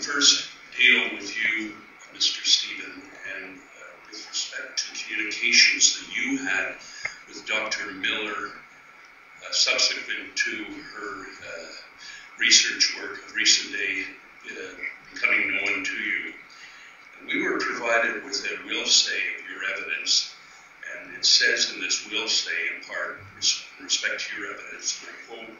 first deal with you, Mr. Stephen, and with respect to communications that you had with Dr. Miller subsequent to her research work of recent day becoming known to you. And we were provided with a will say of your evidence, and it says in this will say, in part, in respect to your evidence, and I quote,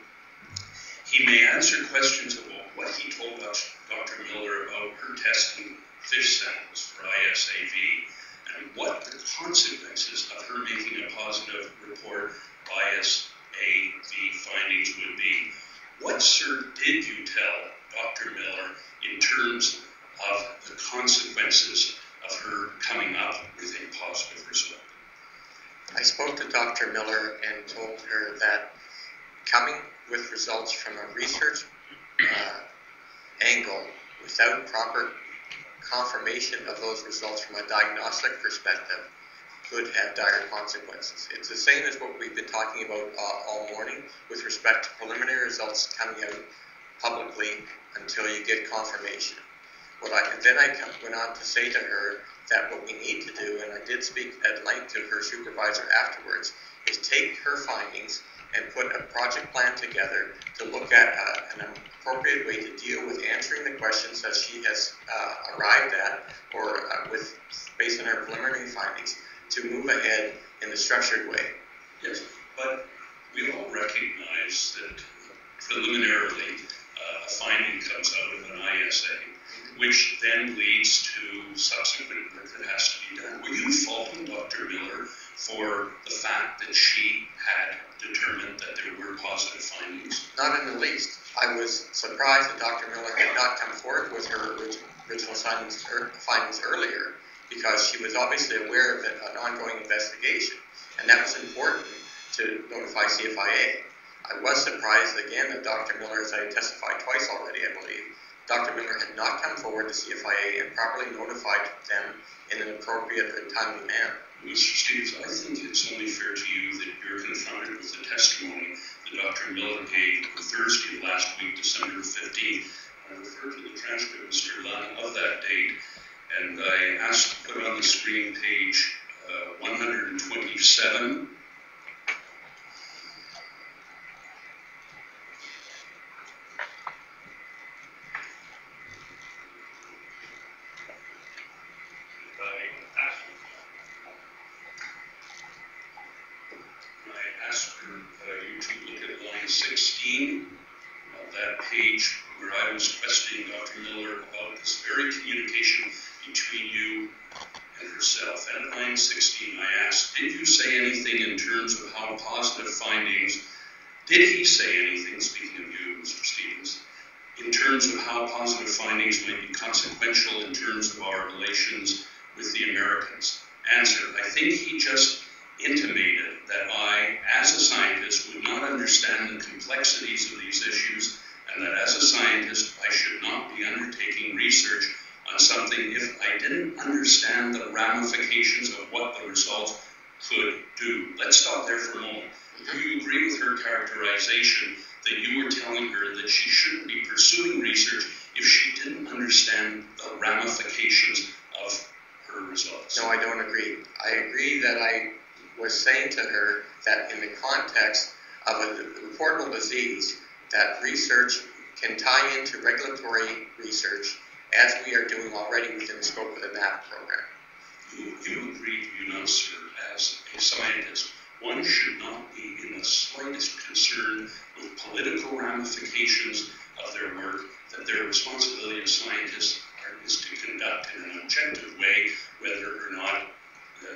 "He may answer questions about what he told Dr. Miller about her testing fish samples for ISAV and what the consequences of her making a positive report ISAV findings would be. What, sir, did you tell Dr. Miller in terms of the consequences of her coming up with a positive result?" I spoke to Dr. Miller and told her that coming with results from a research angle without proper confirmation of those results from a diagnostic perspective could have dire consequences. It's the same as what we've been talking about all morning with respect to preliminary results coming out publicly until you get confirmation. Then I went on to say to her that what we need to do, and I did speak at length to her supervisor afterwards, is take her findings and put a project plan together to look at an appropriate way to deal with answering the questions that she has arrived at or based on her preliminary findings to move ahead in the structured way. Yes, but we all recognize that preliminarily a finding comes out of an ISA, which then leads to subsequent work that has to be done. Were you faulting Dr. Miller for the fact that she had determined that there were positive findings? Not in the least. I was surprised that Dr. Miller had not come forward with her original findings earlier, because she was obviously aware of an ongoing investigation, and that was important to notify CFIA. I was surprised again that Dr. Miller, as I testified twice already, I believe, Dr. Miller had not come forward to CFIA and properly notified them in an appropriate and timely manner. Mr. Stevens, I think it's only fair to you that you're confronted with the testimony that Dr. Miller gave on Thursday of last week, December 15th. I refer to the transcript, Mr. Lunn, of that date, and I asked to put on the screen page 127. I asked for you to look at line 16 of that page where I was questioning Dr. Miller about this very communication between you and herself. And at line 16, I asked, did you say anything in terms of how positive findings, did he say anything, speaking of you, Mr. Stevens, in terms of how positive findings might be consequential in terms of our relations with the Americans? Answer, I think he just intimated that I, as a scientist, would not understand the complexities of these issues, and that as a scientist, I should not be undertaking research on something if I didn't understand the ramifications of what the results could do. Let's stop there for a moment. Do you agree with her characterization that you were telling her that she shouldn't be pursuing research if she didn't understand the ramifications of her results? No, I don't agree. I agree that I was saying to her that in the context of a reportable disease, that research can tie into regulatory research, as we are doing already within the scope of the NAP program. You agree, do you not, sir, as a scientist, one should not be in the slightest concern with political ramifications of their work, that their responsibility as scientists is to conduct in an objective way whether or not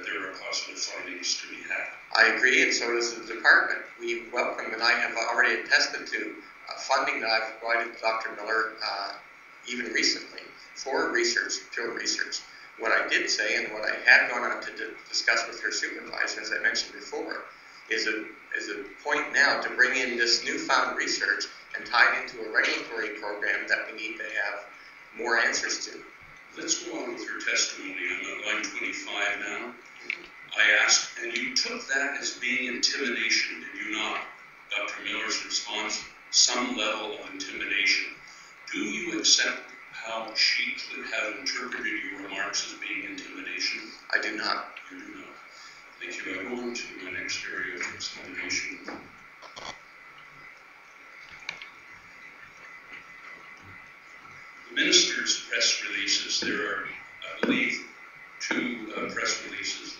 there are positive findings to be had. I agree, and so does the department. We welcome, and I have already attested to funding that I've provided to Dr. Miller even recently for research, field research. What I did say, and what I had gone on to discuss with her supervisor, as I mentioned before, is a point now to bring in this newfound research and tie it into a regulatory program that we need to have more answers to. Let's go on with her testimony. I'm at line 25 now. I asked, and you took that as being intimidation, did you not? Dr. Miller's response, some level of intimidation. Do you accept how she could have interpreted your remarks as being intimidation? I do not. You do not. Thank you. I go on to my next area of explanation. The minister's press releases, there are, I believe, two press releases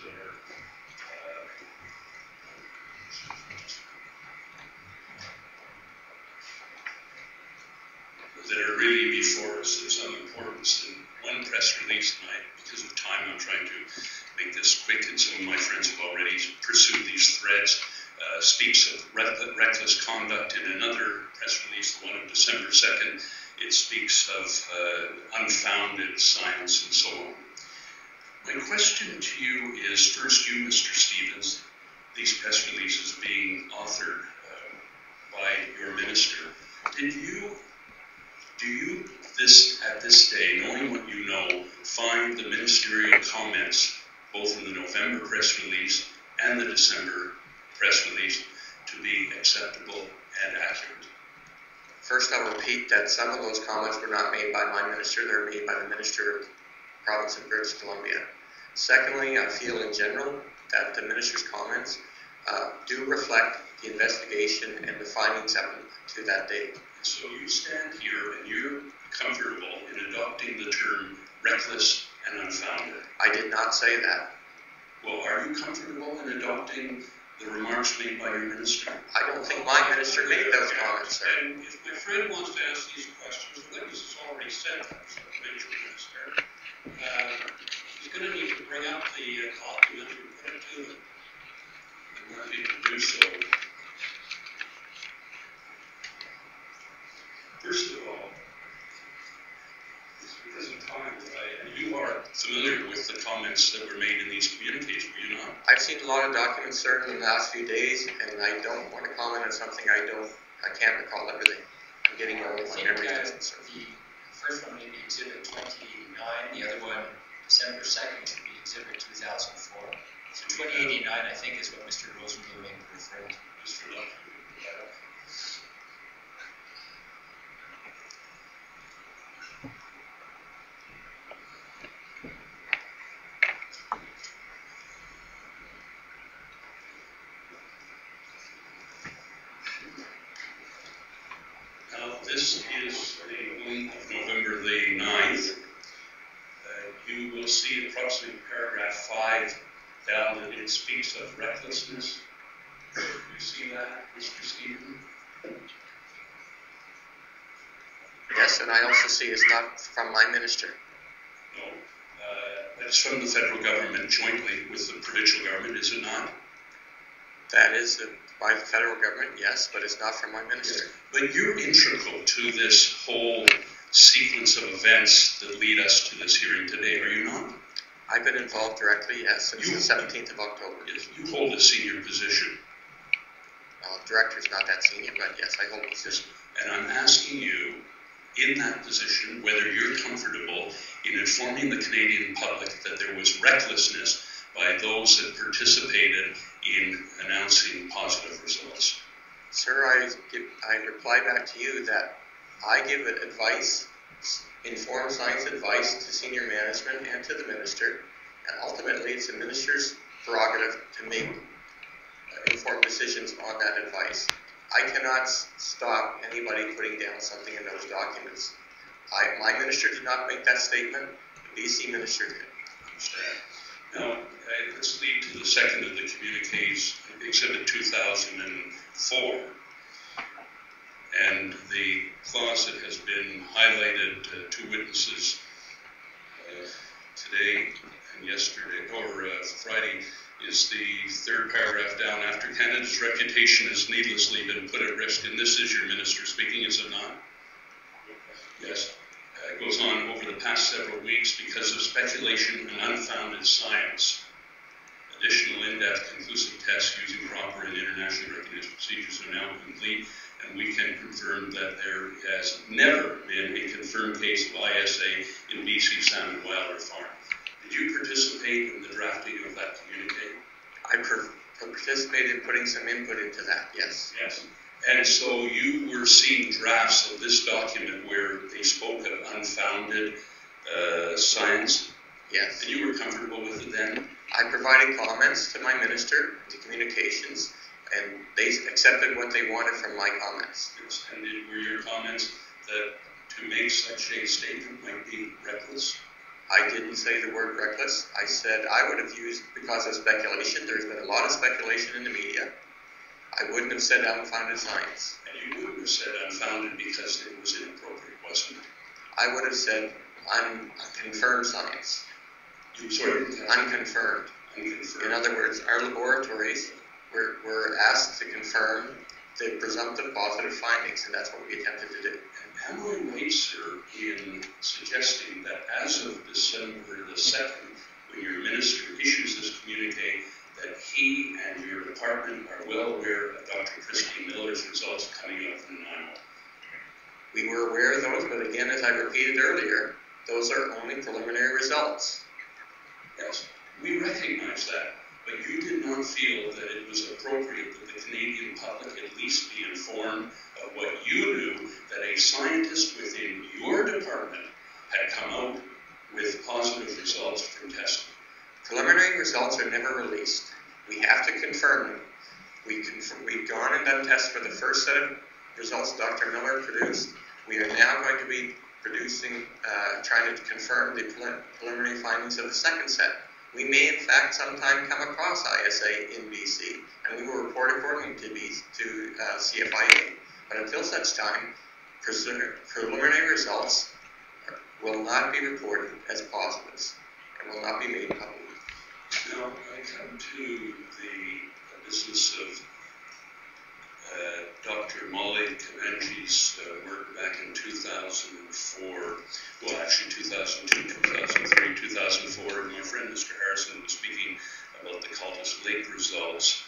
that are really before us of some importance. And one press release, and because of time, I'm trying to make this quick, and some of my friends have already pursued these threads, speaks of reckless conduct. In another press release, the one of December 2nd, it speaks of unfounded science and so on. My question to you is, first you, Mr. Stevens, these press releases being authored by your minister, do you at this day, knowing what you know, find the ministerial comments, both in the November press release and the December press release, to be acceptable and accurate? First, I'll repeat that some of those comments were not made by my minister. They were made by the Minister of the Province of British Columbia. Secondly, I feel in general that the minister's comments do reflect the investigation and the findings up to that date. So you stand here and you're comfortable in adopting the term reckless and unfounded. I did not say that. Well, are you comfortable in adopting the remarks made by your minister? I don't think my minister made those comments, sir. And if my friend wants to ask these questions, the witness has already said that, so the minister, he's going to need to bring up the document and put it to him. I'm happy to do so. First of all, because of time, you are familiar with the comments that were made in these communiques, were you not? I've seen a lot of documents, sir, in the last few days, and I don't want to comment on something I can't recall everything. I'm getting old. My memory doesn't serve. The first one may be Exhibit 2089, the other one, December 2nd, should be Exhibit 2004. So 2089, I think, is what Mr. Rosenbloom referred to. Just for that. This is the week of November the 9th. You will see approximately paragraph 5 down that it speaks of recklessness. You see that, Mr. Stephen? Yes, and I also see it's not from my minister. No. It's from the federal government jointly with the provincial government, is it not? That is by the federal government, yes, but it's not from my minister. Yes. But you're integral to this whole sequence of events that lead us to this hearing today, are you not? I've been involved directly, yes, since the 17th of October. Yes, you hold a senior position. Director's not that senior, but yes, I hold a position. And I'm asking you, in that position, whether you're comfortable in informing the Canadian public that there was recklessness by those that participated in announcing positive results. Sir, I reply back to you that I give advice, informed science advice to senior management and to the minister, and ultimately it's the minister's prerogative to make informed decisions on that advice. I cannot stop anybody putting down something in those documents. My minister did not make that statement, the BC minister did. Understand. Now, let's lead to the second of the communiques, Exhibit 2004. And the clause that has been highlighted to witnesses today and yesterday, or Friday, is the third paragraph down. After Canada's reputation has needlessly been put at risk, and this is your minister speaking, is it not? Yes. It goes on over the past several weeks because of speculation and unfounded science. Additional in-depth conclusive tests using proper and internationally recognized procedures are now complete, and we can confirm that there has never been a confirmed case of ISA in BC Salmon Wilder Farm. Did you participate in the drafting of that communique? I participated in putting some input into that, yes. Yes. And so you were seeing drafts of this document where they spoke of unfounded science? Yes. And you were comfortable with it then? I provided comments to my minister, to communications, and they accepted what they wanted from my comments. Yes. And were your comments that to make such a statement might be reckless? I didn't say the word reckless. I said I would have used, because of speculation, there's been a lot of speculation in the media. I wouldn't have said unfounded science. And you wouldn't have said unfounded because it was inappropriate, wasn't it? I would have said unconfirmed science. Unconfirmed. In other words, our laboratories were asked to confirm the presumptive positive findings, and that's what we attempted to do. And am I right, sir, in suggesting that as of December the 2nd, when your minister issues this communique, that he and your department are well aware of Dr. Kristi Miller's results coming out from Nanaimo? We were aware of those, but again, as I repeated earlier, those are only preliminary results. Yes, we recognize that, but you did not feel that it was appropriate that the Canadian public at least be informed of what you knew, that a scientist within your department had come out with positive results from testing. Preliminary results are never released. We have to confirm them. We've gone and done tests for the first set of results Dr. Miller produced. We are now going to be producing, trying to confirm the preliminary findings of the second set. We may, in fact, sometime come across ISA in BC, and we will report accordingly to CFIA. But until such time, preliminary results will not be reported as positives and will not be made public. Now, I come to the business of Dr. Molly Kavenji's work back in 2004, well, actually 2002, 2003, 2004, and my friend Mr. Harrison was speaking about the Cultus Lake results.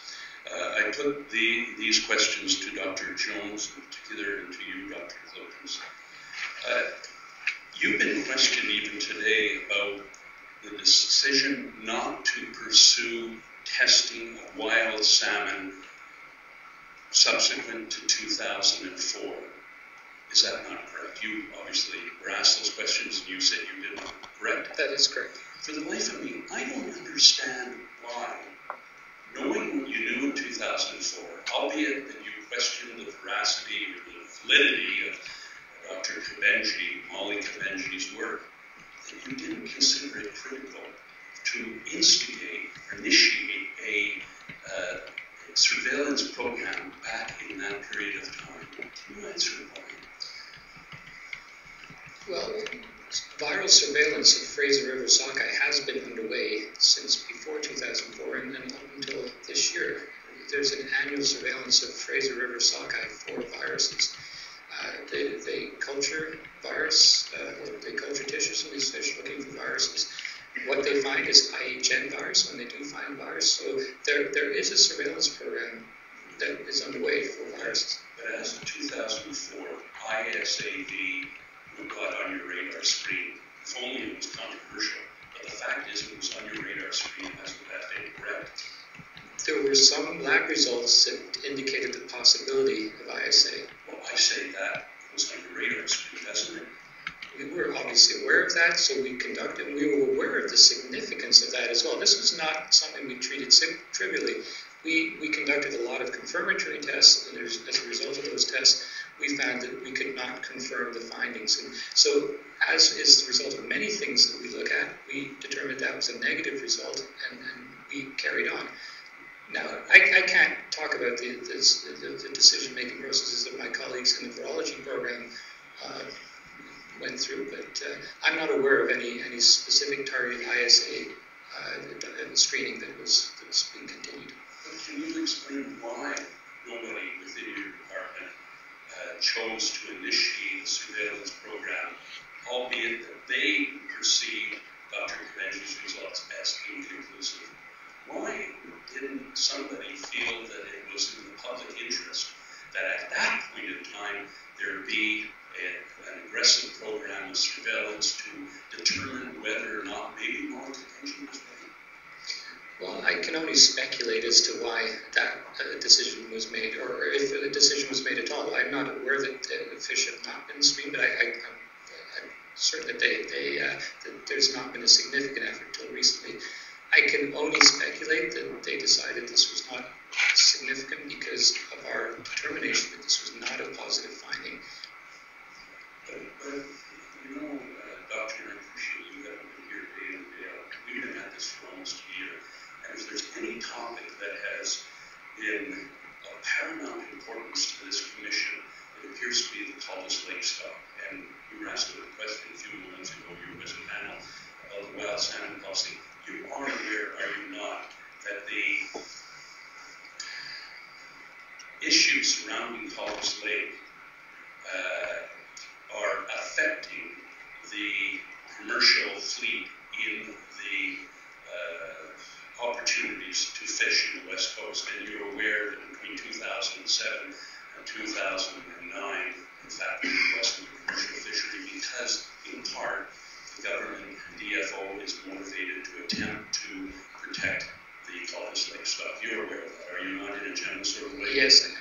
I put these questions to Dr. Jones in particular and to you, Dr. Clopens. You've been questioned even today about the decision not to pursue testing of wild salmon subsequent to 2004. Is that not correct? You obviously were asked those questions and you said you did not, correct? That is correct. For the life of me, I don't understand why, knowing what you knew in 2004, albeit that you questioned the veracity or the validity of Dr. Kavenji, Molly Kavenji's work, that you didn't consider it critical to instigate or initiate a surveillance program back in that period of time. Can you answer why? Well, viral surveillance of Fraser River sockeye has been underway since before 2004 and up until this year. There's an annual surveillance of Fraser River sockeye for viruses. They culture virus, they culture tissues in these fish looking for viruses. What they find is IHN virus when they do find virus. So there is a surveillance program that is underway for viruses. But as of 2004, ISAv got on your radar screen. If only it was controversial. But the fact is it was on your radar screen as of that day, correct? There were some lab results that indicated the possibility of ISA. Well, I say that it was on your radar screen, doesn't it? We were obviously aware of that, so we conducted, and we were aware of the significance of that as well. This was not something we treated trivially. We conducted a lot of confirmatory tests, and as a result of those tests, we found that we could not confirm the findings. And so, as is the result of many things that we look at, we determined that was a negative result, and we carried on. Now, I can't talk about the decision-making processes that my colleagues in the virology program went through, but I'm not aware of any specific targeted ISA screening that was being continued. But can you explain why nobody within your department chose to initiate a surveillance program, albeit that they perceived Dr. Kavenji's results as inconclusive? Why didn't somebody feel that it was in the public interest that at that point in time there be an aggressive program of surveillance to determine whether or not maybe more contention was made? Well, I can only speculate as to why that decision was made, or if a decision was made at all. I'm not aware that the fish have not been streamed, but I'm certain that that there's not been a significant effort until recently. I can only speculate that they decided this was not significant because of our determination that this was not a positive finding. But Doctor, I appreciate you having been here day in and day out. We've been at this for almost a year, and if there's any topic that has been of paramount importance to this commission, it appears to be the Cultus Lake stock. And you were asked a question a few moments ago, you were as a panel about the wild salmon policy. You are aware, are you not, that the issues surrounding Cultis Lake are affecting the commercial fleet in the opportunities to fish in the West Coast? And you're aware that between 2007 and 2009, in fact, we invested in commercial fishery because, in part, the government and DFO is motivated to attempt to protect the Cultus Lake stock. You're aware of that, are you not, in a general sort of way? Yes, I am.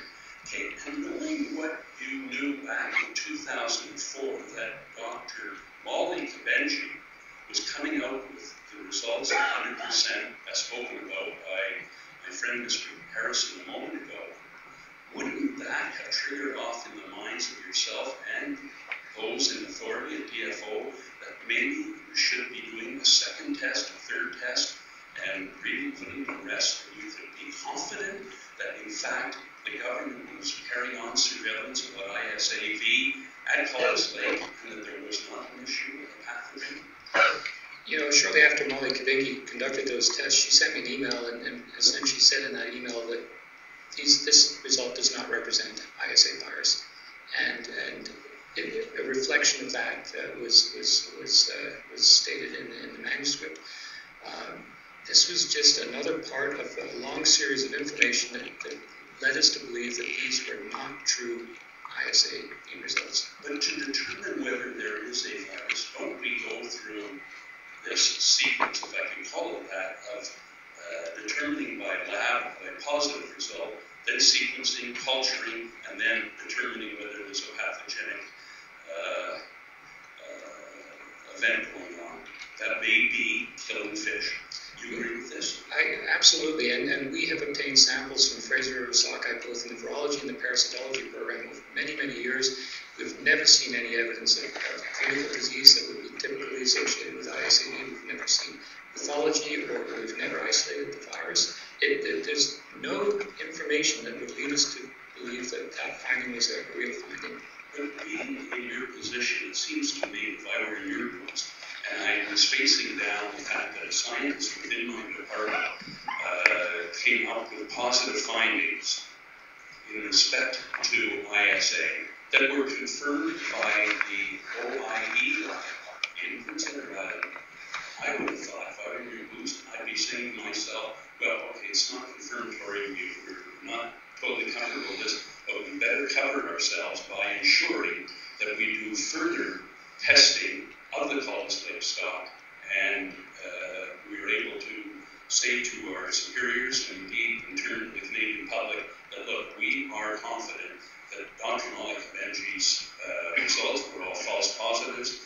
Okay, and knowing what you knew back in 2004, that Dr. Molly Kabenji was coming out with the results 100% as spoken about by my friend Mr. Harrison a moment ago, wouldn't that have triggered off in the minds of yourself and those in authority at DFO that maybe we should be doing a second test, a third test, and really putting to rest that you could be confident that in fact the government was carrying on surveillance of ISAv at Cultis Lake and that there was not an issue with the pathogen? You know, shortly after Molly Kabenji conducted those tests, she sent me an email and essentially said in that email that this result does not represent ISA virus, and a reflection of that was stated in the manuscript. This was just another part of a long series of information that led us to believe that these were not true ISAv results. But to determine whether there is a virus, don't we go through this sequence, if I can call it that, of determining by lab a positive result, then sequencing, culturing, and then determining whether there's a pathogenic event going on that may be killing fish. Do you agree with this? Absolutely, and we have obtained samples from Fraser Sockeye both in the virology and the parasitology program over many, many years. We've never seen any evidence of clinical disease that would be typically associated with ISAv. We've never seen pathology, or we've never isolated the virus. There's no information that would lead us to believe that that finding was a real finding. But being in your position, it seems to me, if I were in your post, and I was facing down the fact that a scientist within my department came up with positive findings in respect to ISA that were confirmed by the OIE lab in Prince Edward Island. I would have thought, if I were in your boost, I'd be saying to myself, well, okay, it's not confirmatory, we're not totally comfortable with this, but we better cover ourselves by ensuring that we do further testing of the Cultis Lake stock, and we were able to say to our superiors, and indeed in turn to the Canadian public, that look, we are confident that Dr. Molly Kabenji's results were all false positives,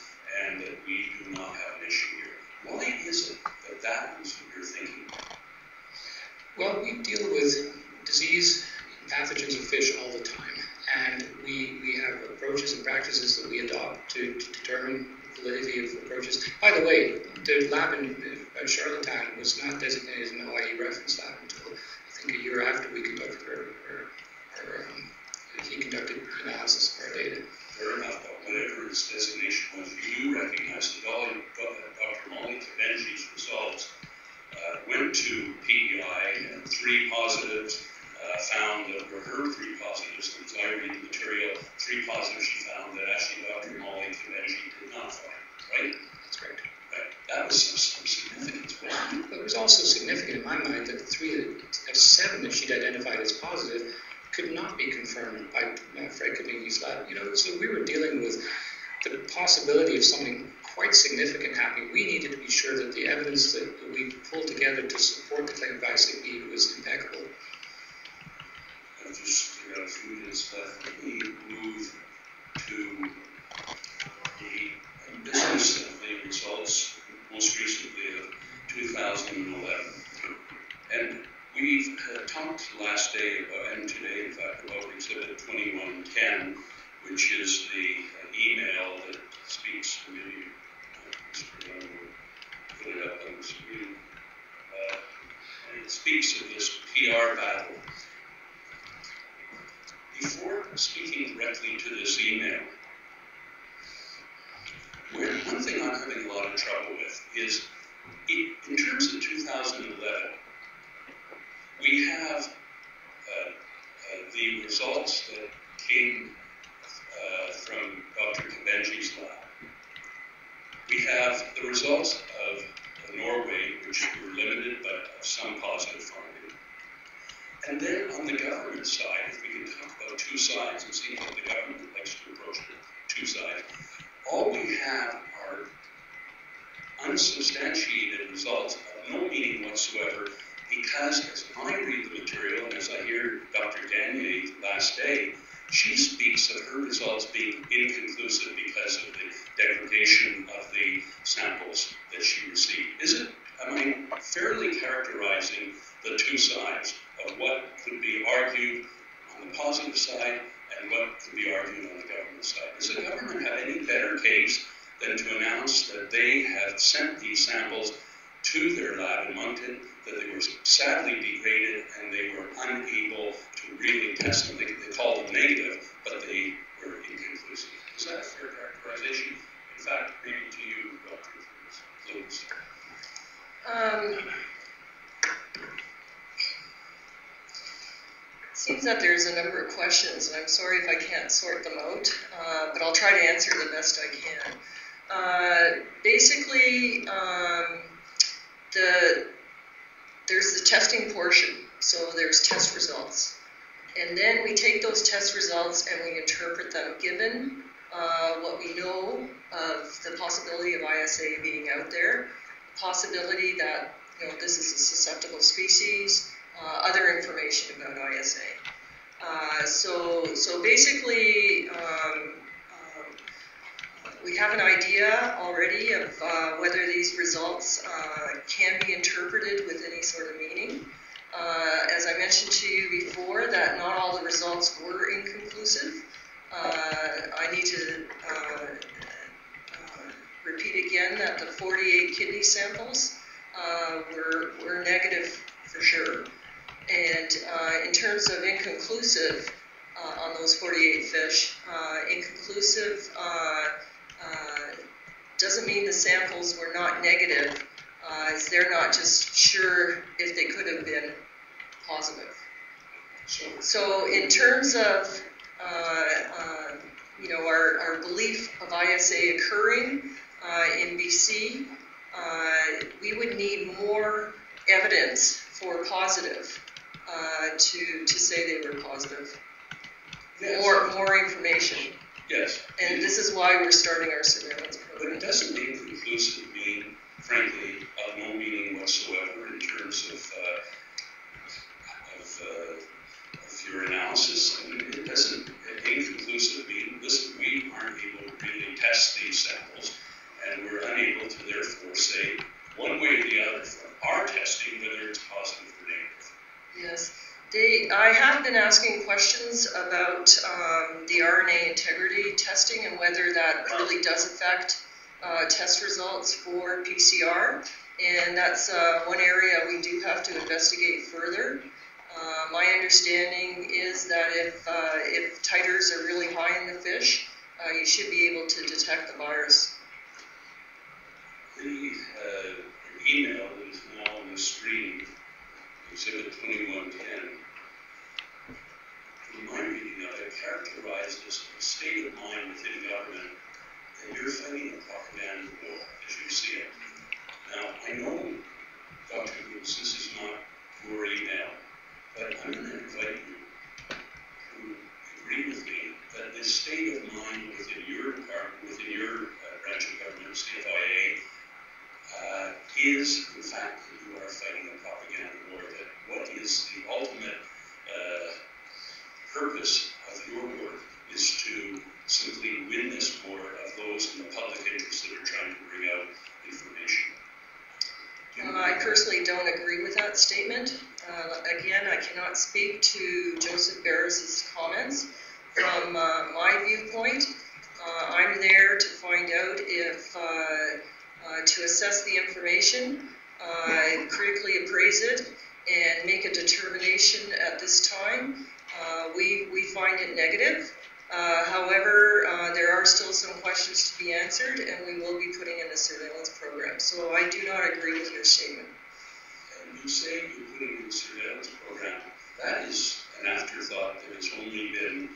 and that we do not have an issue here. Why is it that that is what you're thinking? Well, we deal with disease and pathogens of fish all the time, and we have approaches and practices that we adopt to determine validity of approaches. By the way, the lab in Charlottetown was not designated as an OIE reference lab until I think a year after we conducted he conducted analysis of our data. Fair enough, but whatever his designation was, you recognize that Dr. Molly Kabenji's results went to PEI, and 3 positives found that were her 3 positives. And as I read the material, 3 positives she found that actually Dr. Molly Kabenji did not find, right? That's correct. Right. That was some significance, wasn't it? But it was also significant in my mind that the 3 of 7 that she'd identified as positive could not be confirmed by Fred Kabenji's lab. You know, so we were dealing with the possibility of something quite significant happening. We needed to be sure that the evidence that we pulled together to support the claim of ISAv was impeccable. I've just got a few minutes left. Let me move to the business of the results, most recently of 2011. And we've talked last day about, and today in fact, about Exhibit 2110, which is the email that speaks to me. Mr. Young will put it up on the screen. And it speaks of this PR battle. Before speaking directly to this email, one thing I'm having a lot of trouble with is, in terms of 2011, we have the results that came from Dr. Kabenji's lab. We have the results of Norway, which were limited but of some positive finding. And then on the government side, if we can talk about two sides, it seems like the government likes to approach it two sides, all we have are unsubstantiated results of no meaning whatsoever, because as I read the material, and as I hear Dr. Danier last day, she speaks of her results being inconclusive because of the degradation of the samples that she received. Am I fairly characterizing the two sides of what could be argued on the positive side and what could be argued on the government side? Does the government have any better case than to announce that they have sent these samples to their lab in Moncton, that they were sadly degraded and they were unable to really test them? They called them negative, but they were inconclusive. Is that a fair characterization? In fact, maybe to you, Dr. Lewis. Seems that there's a number of questions, and I'm sorry if I can't sort them out, but I'll try to answer the best I can. Basically, there's the testing portion, so there's test results. And then we take those test results and we interpret them, given what we know of the possibility of ISA being out there, possibility that this is a susceptible species, other information about ISA. So basically, we have an idea already of whether these results can be interpreted with any sort of meaning. As I mentioned to you before, that not all the results were inconclusive. I need to repeat again that the 48 kidney samples were negative for sure. And in terms of inconclusive on those 48 fish, inconclusive doesn't mean the samples were not negative, as they're not just sure if they could have been positive. So in terms of our belief of ISA occurring in BC, we would need more evidence for positive to say they were positive. Yes. More information. Yes. And this is why we're starting our surveillance program. But it doesn't inconclusive mean, frankly, of no meaning whatsoever in terms of your analysis. I mean, it doesn't inconclusive mean, listen, we aren't able to really test these samples, and we're unable to therefore say one way or the other from our testing whether it's positive or negative. Yes. I have been asking questions about the RNA integrity testing and whether that really does affect test results for PCR, and that's one area we do have to investigate further. My understanding is that if titers are really high in the fish, you should be able to detect the virus. The email that is now on the screen, Exhibit 2110, in my reading of it, characterized as a state of mind within government, and you're fighting a propaganda war as you see it. Now, I know, Dr. Lewis, this is not your email, but I'm going to invite you to agree with me that this state of mind within your branch of government and CFIA is, in fact, that you are fighting a propaganda war. That what is the ultimate purpose of your work is to simply win this war of those in the public interest that are trying to bring out information. I personally don't agree with that statement. Again, I cannot speak to Joseph Barris's comments. From my viewpoint, I'm there to find out if, to assess the information, critically appraise it, and make a determination at this time. We find it negative. However, there are still some questions to be answered, and we will be putting in a surveillance program. So I do not agree with your statement. And you say you're putting in a surveillance program. That is an afterthought that has only been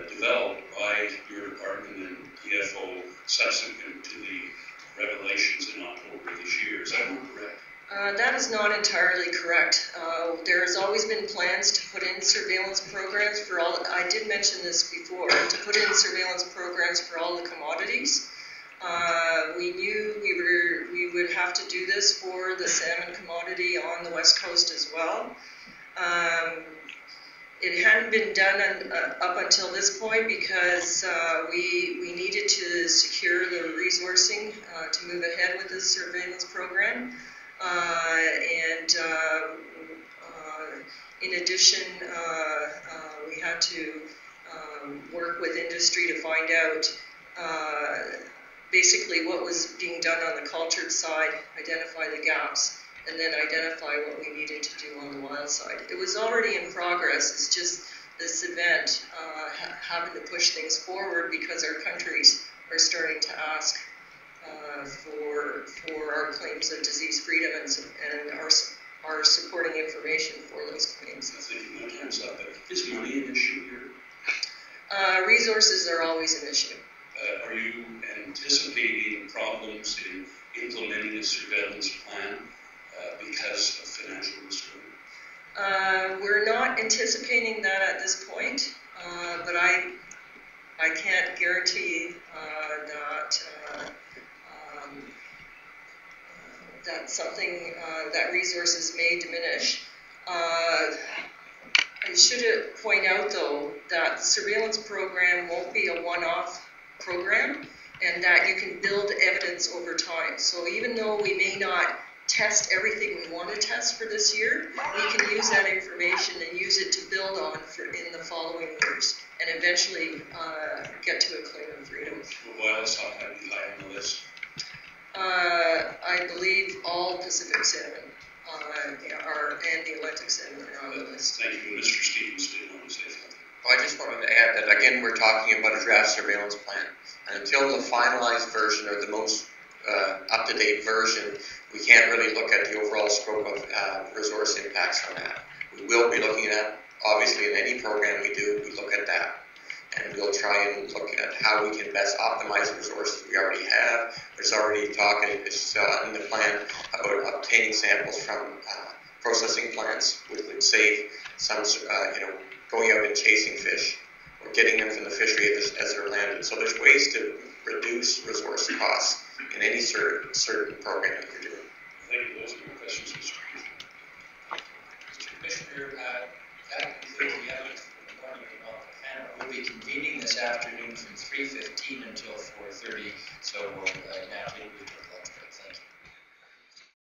developed by your department and DFO subsequent to the revelations in October this year. Is that not correct? That is not entirely correct. There has always been plans to put in surveillance programs for all, I did mention this before, to put in surveillance programs for all the commodities. We knew we would have to do this for the salmon commodity on the West Coast as well. It hadn't been done up until this point because we needed to secure the resourcing to move ahead with this surveillance program. In addition, we had to work with industry to find out basically what was being done on the cultured side, identify the gaps, and then identify what we needed to do on the wild side. It was already in progress. It's just this event having to push things forward because our countries are starting to ask for our claims of disease freedom and our supporting information for those claims. I think my time's up, but is money an issue here? Resources are always an issue. Are you anticipating problems in implementing a surveillance plan because of financial restraint? We're not anticipating that at this point, but I can't guarantee that's something that resources may diminish. I should point out, though, that the surveillance program won't be a one-off program and that you can build evidence over time. So even though we may not test everything we want to test for this year, we can use that information and use it to build on in the following years and eventually get to a claim of freedom. Will wild sockeye be high on the list? I believe all Pacific salmon and the Atlantic salmon are on the list. Thank you. Mr. Stevens did want to say something. Well, I just wanted to add that, again, we're talking about a draft surveillance plan. And until the finalized version or the most up-to-date version, we can't really look at the overall scope of resource impacts on that. We will be looking at, obviously, in any program we do, we look at that. And we'll try and look at how we can best optimize the resources we already have. There's already talk in the plan about obtaining samples from processing plants, which would save some, going out and chasing fish or getting them from the fishery as they're landed. So there's ways to reduce resource costs in any certain program that you're doing. Thank you. Those are my questions, Mr. Commissioner, that concludes the evidence for the morning about the panel. We'll be convening this afternoon from 3:15 until 4:30, so we'll now take